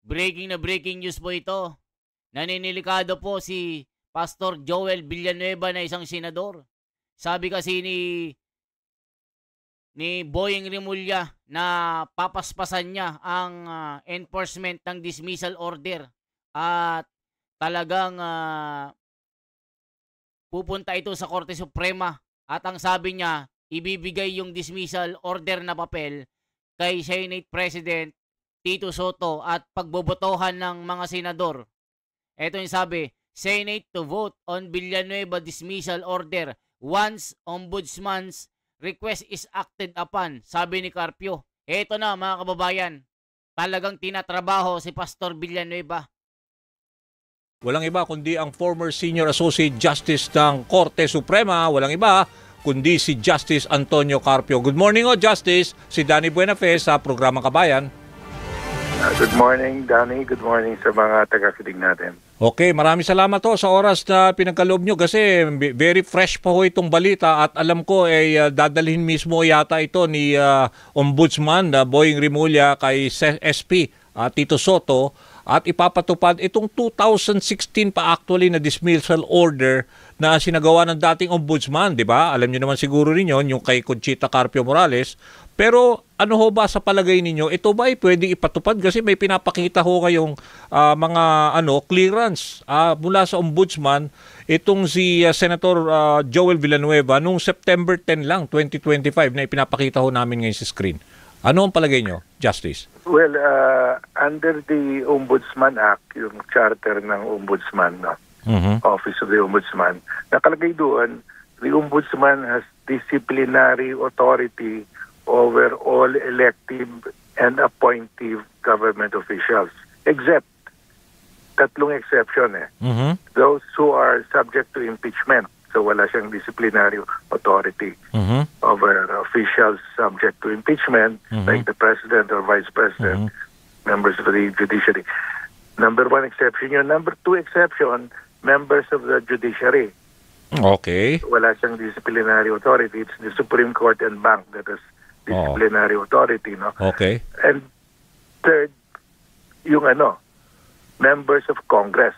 Breaking na breaking news po ito. Naninilikado po si Pastor Joel Villanueva na isang senador. Sabi kasi ni Boying Rimulya na papaspasan niya ang enforcement ng dismissal order at talagang pupunta ito sa Korte Suprema at ang sabi niya ibibigay yung dismissal order na papel kay Senate President Tito Soto at pagbobotohan ng mga senador. Ito yung sabi, Senate to vote on Villanueva dismissal order once ombudsman's request is acted upon, sabi ni Carpio. Ito na mga kababayan, talagang tinatrabaho si Pastor Villanueva. Walang iba kundi ang former Senior Associate Justice ng Korte Suprema, walang iba kundi si Justice Antonio Carpio. Good morning Justice, si Danny Buenafe sa Programang Kabayan. Good morning, Danny. Good morning sa mga taga-kinig natin. Okay, maraming salamat sa oras na pinagkaloob nyo kasi very fresh pa itong balita at alam ko dadalhin mismo yata ito ni Ombudsman Boying Rimulya kay SP Tito Soto at ipapatupad itong 2016 pa actually na dismissal order na sinagawa ng dating ombudsman, di ba? Alam niyo naman siguro rin yun, yung kay Conchita Carpio Morales. Pero ano ho ba sa palagay ninyo? Ito ba ay pwedeng ipatupad? Kasi may pinapakita ho kayong mga clearance mula sa ombudsman. Itong si Senator Joel Villanueva nung September 10 lang, 2025 na ipinapakita ho namin ngayon sa screen. Ano ang palagay nyo, Justice? Well, under the Ombudsman Act, yung charter ng Ombudsman, Office of the Ombudsman, nakalagay doon, the Ombudsman has disciplinary authority over all elective and appointive government officials, except tatlong exception those who are subject to impeachment. So wala siyang disciplinary authority over officials subject to impeachment, like the President or Vice President, members of the judiciary. Number one exception yun. Number two exception, members of the judiciary. Okay. Wala siyang disciplinary authority. It's the Supreme Court and Bank that has disciplinary authority. No? Okay. And third, yung members of Congress,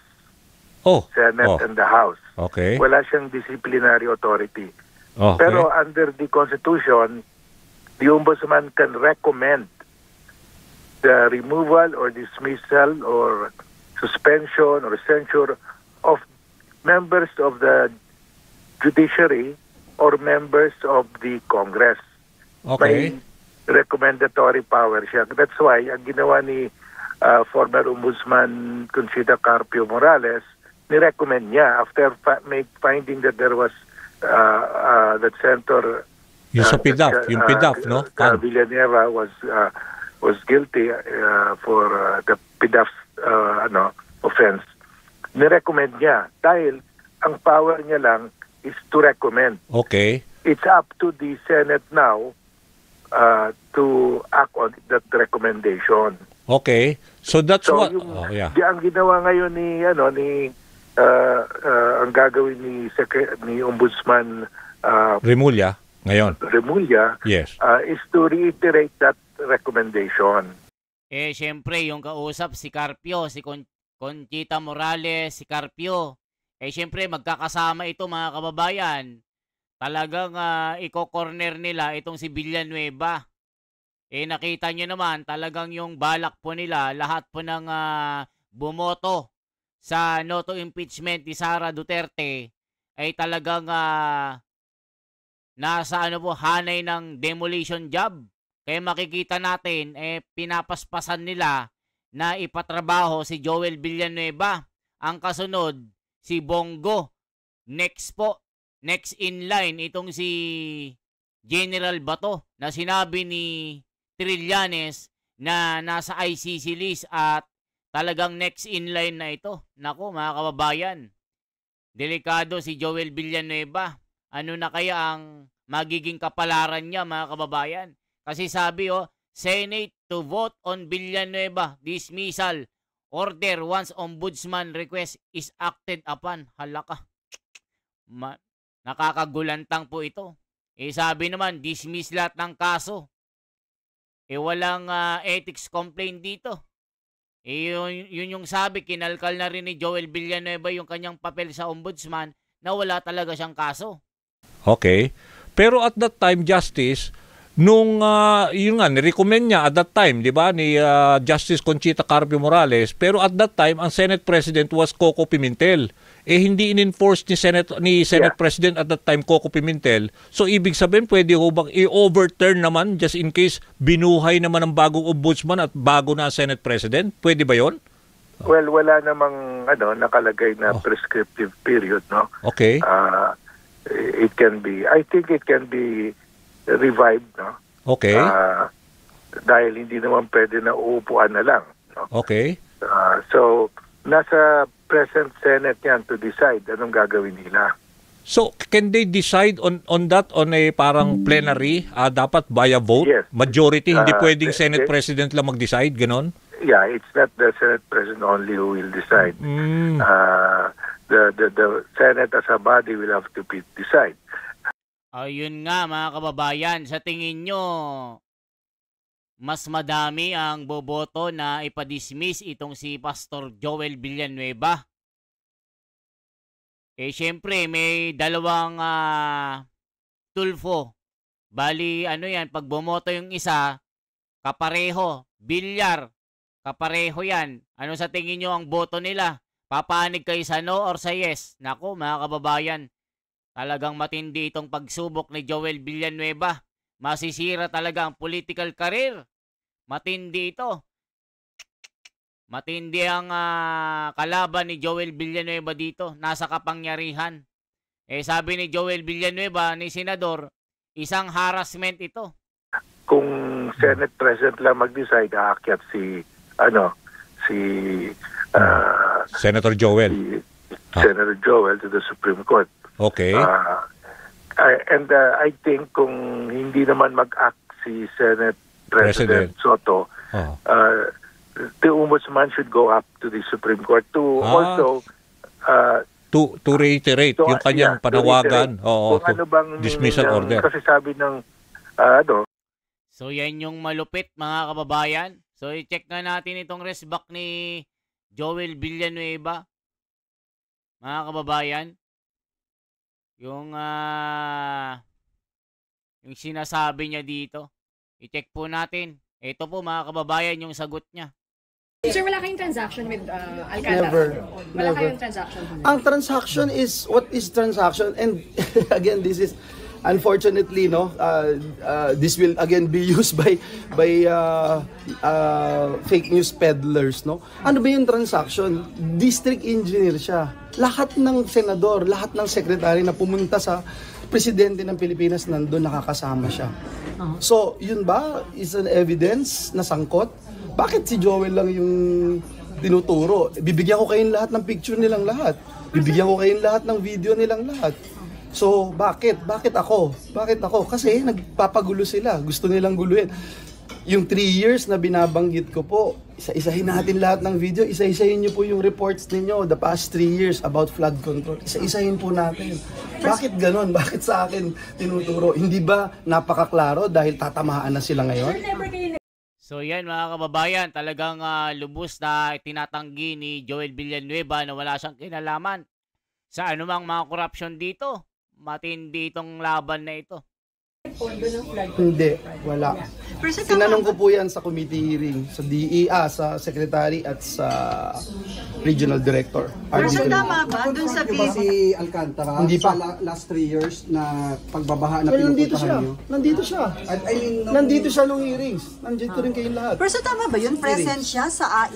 Senate and the House. Okay. Wala siyang disciplinary authority. Okay. Pero under the Constitution, the Ombudsman can recommend the removal or dismissal or suspension or censure of members of the judiciary or members of the Congress. Okay. May recommendatory power siya. That's why ang ginawa ni former Ombudsman Conchita Carpio Morales, ni-recommend niya after finding that there was that Senator yung sa PDAF, yung PDAF, no? Villanueva was guilty for the PDAF offense. Ni-recommend niya dahil ang power niya lang is to recommend. Okay. It's up to the Senate now to act on that recommendation. Okay. So that's what ang ginawa ngayon ni ang gagawin ni Ombudsman Rimulya ngayon. Yes. Is to reiterate that recommendation. Siyempre, yung kausap si Carpio, si Conchita Morales, si Carpio. Siyempre, magkakasama ito mga kababayan. Talagang iko-corner nila itong si Villanueva. Nakita nyo naman, talagang yung balak po nila, lahat po ng bumoto sa no to impeachment ni Sara Duterte ay talagang nasa hanay ng demolition job. Kaya makikita natin pinapaspasan nila na ipatrabaho si Joel Villanueva. Ang kasunod si Bongo. Next in line itong si General Bato na sinabi ni Trillanes na nasa ICC list at talagang next in line na ito. Nako mga kababayan, delikado si Joel Villanueva. Ano na kaya ang magiging kapalaran niya mga kababayan? Kasi sabi Senate to vote on Villanueva dismissal order once ombudsman request is acted upon. Halaka. Nakakagulantang po ito. Sabi naman, dismiss lahat ng kaso. Walang ethics complaint dito. Yun yung sabi, kinalkal na rin ni Joel Villanueva yung kanyang papel sa ombudsman na wala talaga siyang kaso. Okay. Pero at that time, Justice, nung yun nga, nirecommend niya at that time, di ba, ni Justice Conchita Carpio Morales, pero at that time, ang Senate President was Coco Pimentel. Hindi in-enforce ni Senate President at that time, Coco Pimentel. So, ibig sabihin, pwede ho bang i-overturn naman just in case binuhay naman ang bagong ombudsman at bago na ang Senate President? Pwede ba yon? Well, wala namang nakalagay na prescriptive period, no? Okay. It can be, I think it can be revived, no? Okay. Dahil hindi naman pwede na uupuan na lang, no? Okay. So, nasa present Senate yan to decide anong gagawin nila. So, can they decide on that on a parang plenary? Dapat by a vote? Yes. Majority, hindi pwedeng Senate President lang mag-decide, ganon? Yeah, it's not the Senate President only who will decide. The Senate as a body will have to decide. Ayun nga mga kababayan, sa tingin nyo, mas madami ang boboto na ipadismiss itong si Pastor Joel Villanueva. Syempre, may dalawang tulfo. Bali, pag bumoto yung isa, kapareho, bilyar, kapareho yan. Ano sa tingin nyo ang boto nila? Papanig kayo sa no or sa yes? Nako, mga kababayan, talagang matindi itong pagsubok ni Joel Villanueva. Masisira talaga ang political career. Matindi ito. Matindi ang kalaban ni Joel Villanueva dito. Nasa kapangyarihan. Sabi ni Joel Villanueva, ni Senador, isang harassment ito. Kung Senate President lang mag-decide, aakyat si Senator Joel. Senator Joel to the Supreme Court. Okay. And I think kung hindi naman mag-act si Senate President Soto, the ombudsman should go up to the Supreme Court to also to reiterate yung kanyang panawagan kung ano bang dismissal order. Kasi sabi ng So yan yung malupit mga kababayan. So i-check nga natin itong resback ni Joel Villanueva. Mga kababayan, yung sinasabi niya dito. I-check po natin. Ito po mga kababayan yung sagot niya. Sir, wala kayong transaction with Alcantara? Never. Wala kayong transaction? Ang transaction is, what is transaction? And again, this is, unfortunately, no, this will again be used by fake news peddlers, no? Ano ba yung transaction? District engineer siya. Lahat ng senador, lahat ng secretary na pumunta sa presidente ng Pilipinas nandun, nakakasama siya. So, yun ba is an evidence na sangkot? Bakit si Joel lang yung tinuturo? Bibigyan ko kayong lahat ng picture nilang lahat. Bibigyan ko kayong lahat ng video nilang lahat. So, bakit? Bakit ako? Bakit ako? Kasi nagpapagulo sila. Gusto nilang guluhin. Yung 3 years na binabanggit ko po, isa-isahin natin lahat ng video. Isa-isahin niyo po yung reports ninyo the past 3 years about flood control. Isa-isahin po natin. Bakit ganon? Bakit sa akin tinuturo? Hindi ba napakaklaro dahil tatamaan na sila ngayon? So yan mga kababayan, talagang lubos na tinatanggi ni Joel Villanueva na wala siyang kinalaman sa anumang mga corruption dito. Matindi itong laban na ito. Hindi, wala. Tinanong ko po yan sa committee hearing, sa DEA, sa secretary at sa regional director. Pero tama ba dun sa si Alcantara Hindi pa. sa last 3 years na pagbabaha na Well, nandito siya. pinupuntahan niyo? Nandito siya. I mean, Nandito siya nung hearings. Nandito rin kayong lahat. Pero tama ba yun? Present siya sa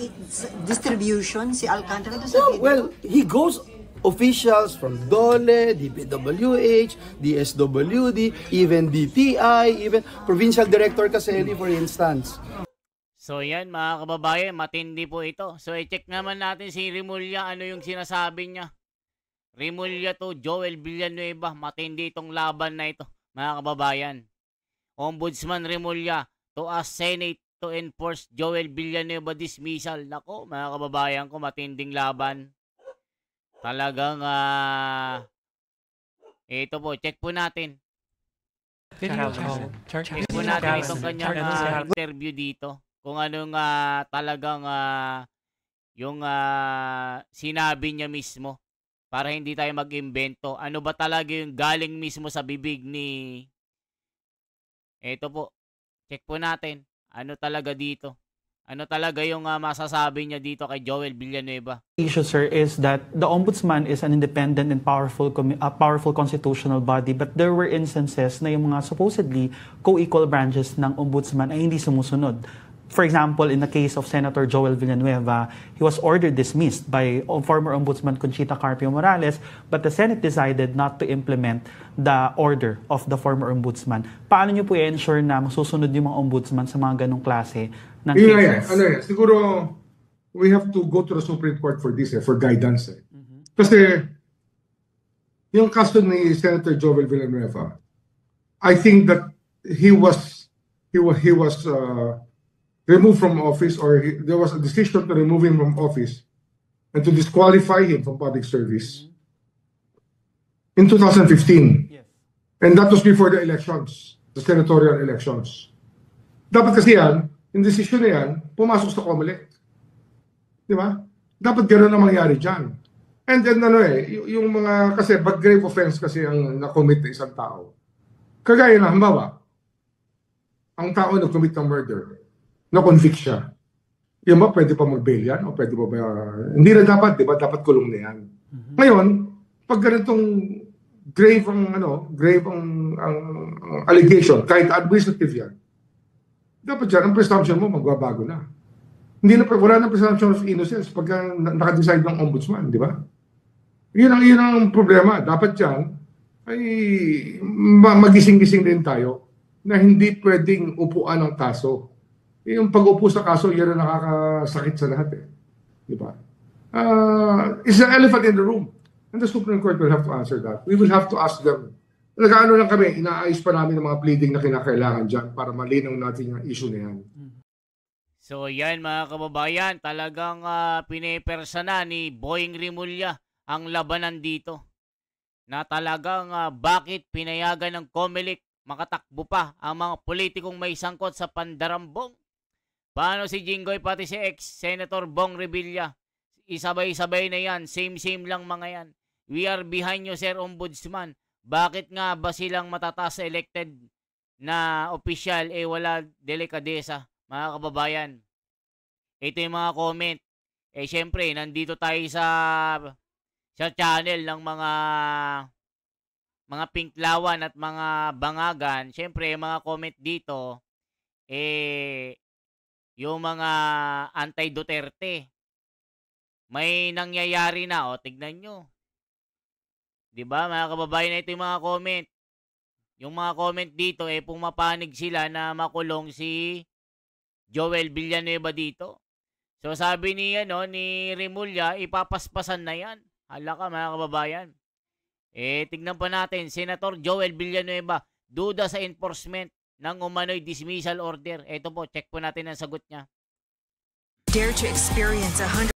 distribution si Alcantara dun sa No, video? well, he goes, officials from DOLE, DPWH, DSWD, even DTI, even Provincial Director Caseli, for instance. So yan mga kababayan, matindi po ito. So i-check naman natin si Remulla, ano yung sinasabi niya. Remulla to Joel Villanueva, matindi itong laban na ito mga kababayan. Ombudsman Remulla to ask Senate to enforce Joel Villanueva dismissal. Nako mga kababayan ko, matinding laban. Talagang ito po, check po natin. Check po natin itong kanyang interview dito. Kung anong talagang yung sinabi niya mismo para hindi tayo mag-imbento. Ano ba talaga yung galing mismo sa bibig ni... Ito po, check po natin. Ano talaga dito? Ano talaga yung masasabi niya dito kay Joel Villanueva? The issue, sir, is that the Ombudsman is an independent and powerful constitutional body, but there were instances na yung mga supposedly co-equal branches ng Ombudsman ay hindi sumusunod. For example, in the case of Senator Joel Villanueva, he was ordered dismissed by former Ombudsman Conchita Carpio Morales, but the Senate decided not to implement the order of the former Ombudsman. Paano niyo po i-ensure na masusunod yung mga Ombudsman sa mga ganong klase ng cases? Siguro, we have to go to the Supreme Court for this, for guidance. Kasi, yung kaso ni Senator Joel Villanueva, I think that he was removed from office, or there was a decision to remove him from office and to disqualify him from public service in 2015. Yes. And that was before the elections, the senatorial elections. Dapat kasi yan, yung decision na yan, pumasok sa COMELEC. Di ba? Dapat gano'n na mangyari dyan. And then yung mga, kasi bad grave offense kasi ang na-commit na isang tao. Kagaya na, halimbawa, ang tao nag-commit ng murder, na-convict siya. Yung ba, pwede pa mag-bail yan? O pwede pa ba? Hindi na dapat, di ba? Dapat kulong na yan. Ngayon, pag ganitong grave ang allegation, kahit administrative yan, dapat dyan, ang presumption mo, magbabago na. Wala na presumption of innocence pag naka-decide ng ombudsman, di ba? Yun ang problema. Dapat dyan, ay magising-gising din tayo na hindi pwedeng upuan ng kaso. Yung pag-upo sa kaso, yan ang nakakasakit sa lahat eh. Di ba? It's an elephant in the room. And the Supreme Court will have to answer that. We will have to ask them. Nag-ano lang kami, inaayos pa namin ng mga pleading na kinakailangan dyan para malinaw natin yung issue na yan. So yan mga kababayan, talagang pinepersa na ni Boying Rimulya ang labanan dito. Na talagang bakit pinayagan ng COMELEC makatakbo pa ang mga politikong may sangkot sa pandarambong. Paano si Jinggoy pati si ex-Senator Bong Revilla? Isabay-sabay na yan. Same-same lang mga yan. We are behind you, Sir Ombudsman. Bakit nga ba silang matataas sa elected na opisyal wala delikadesa, mga kababayan? Ito yung mga comment. Syempre, nandito tayo sa channel ng mga Pinklawan at mga Bangagan. Syempre, mga comment dito, yung mga anti-Duterte. May nangyayari na, tignan nyo. Diba, mga kababayan, ito yung mga comment. Yung mga comment dito, pumapanig sila na makulong si Joel Villanueva dito. So, sabi ni Rimulya, ipapaspasan na yan. Hala ka, mga kababayan. Tignan pa natin, Senator Joel Villanueva, duda sa enforcement ng umano'y dismissal order. Ito po, check po natin ang sagot niya. Dare to experience 100.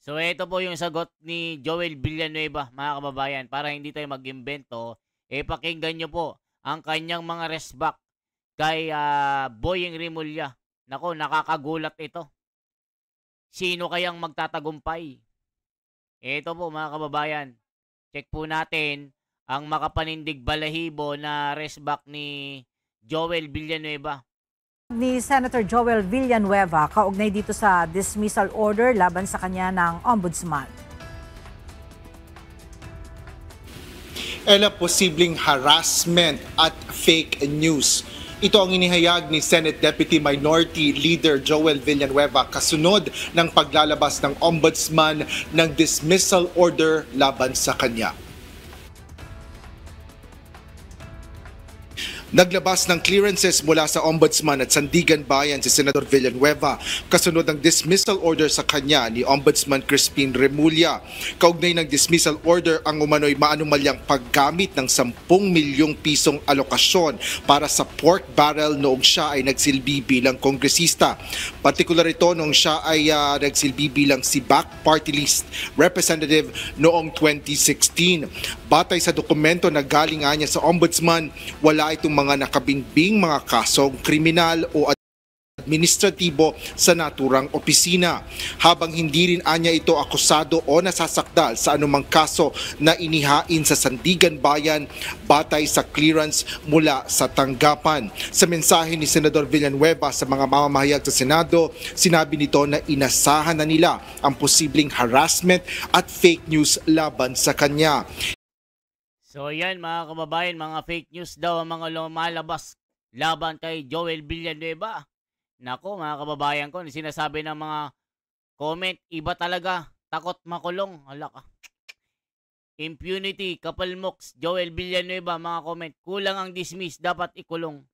So, ito po yung sagot ni Joel Villanueva, mga kababayan. Para hindi tayo mag-imbento, pakinggan nyo po ang kanyang mga resback kay Boying Rimulya. Nako, nakakagulat ito. Sino kayang magtatagumpay? Ito po, mga kababayan. Check po natin ang makapanindig balahibo na resback ni Joel Villanueva. Ni Senator Joel Villanueva kaugnay dito sa dismissal order laban sa kanya ng Ombudsman. Posibleng harassment at fake news. Ito ang inihayag ni Senate Deputy Minority Leader Joel Villanueva kasunod ng paglalabas ng Ombudsman ng dismissal order laban sa kanya. Naglabas ng clearances mula sa Ombudsman at Sandigan Bayan si Senator Villanueva kasunod ng dismissal order sa kanya ni Ombudsman Crispin Remulla. Kaugnay ng dismissal order ang umano'y maanumalyang paggamit ng 10 milyong pisong alokasyon para sa pork barrel noong siya ay nagsilbi bilang kongresista. Partikular ito noong siya ay nagsilbi bilang SIBAC Party List Representative noong 2016. Batay sa dokumento na galing niya sa Ombudsman, wala itong mga nakabingbing mga kasong kriminal o administratibo sa naturang opisina. Habang hindi rin anya ito akusado o nasasakdal sa anumang kaso na inihain sa Sandigan Bayan batay sa clearance mula sa tanggapan. Sa mensahe ni Senador Villanueva sa mga mamamahayag sa Senado, sinabi nito na inasahan na nila ang posibleng harassment at fake news laban sa kanya. So yan mga kababayan, mga fake news daw ang mga lumalabas laban kay Joel Villanueva. Nako mga kababayan ko, sinasabi ng mga comment, iba talaga, takot makulong. Hala ka. Impunity, kapalmoks, Joel Villanueva, mga comment, kulang ang dismiss, dapat ikulong.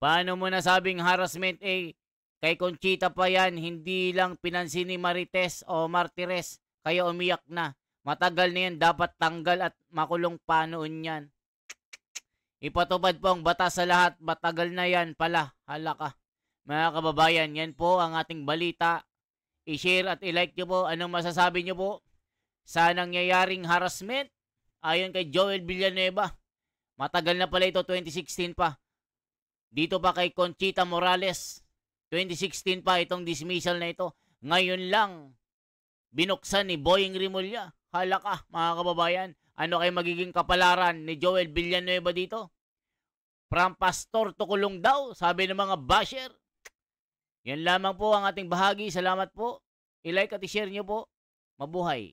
Paano mo nasabing harassment kay Conchita pa yan, hindi lang pinansin ni Marites o Martires, kaya umiyak na. Matagal na yan, dapat tanggal at makulong panoon yan. Ipatupad po ang batas sa lahat, matagal na yan pala, hala ka. Mga kababayan, yan po ang ating balita. I-share at i-like nyo po. Anong masasabi nyo po sa nangyayaring harassment ayon kay Joel Villanueva? Matagal na pala ito, 2016 pa. Dito pa kay Conchita Morales, 2016 pa itong dismissal na ito. Ngayon lang, binuksan ni Boying Rimulya. Hala ka, mga kababayan. Ano kay magiging kapalaran ni Joel Villanueva dito? From pastor to kulong daw, sabi ng mga basher. Yan lamang po ang ating bahagi. Salamat po. I-like at i-share nyo po. Mabuhay.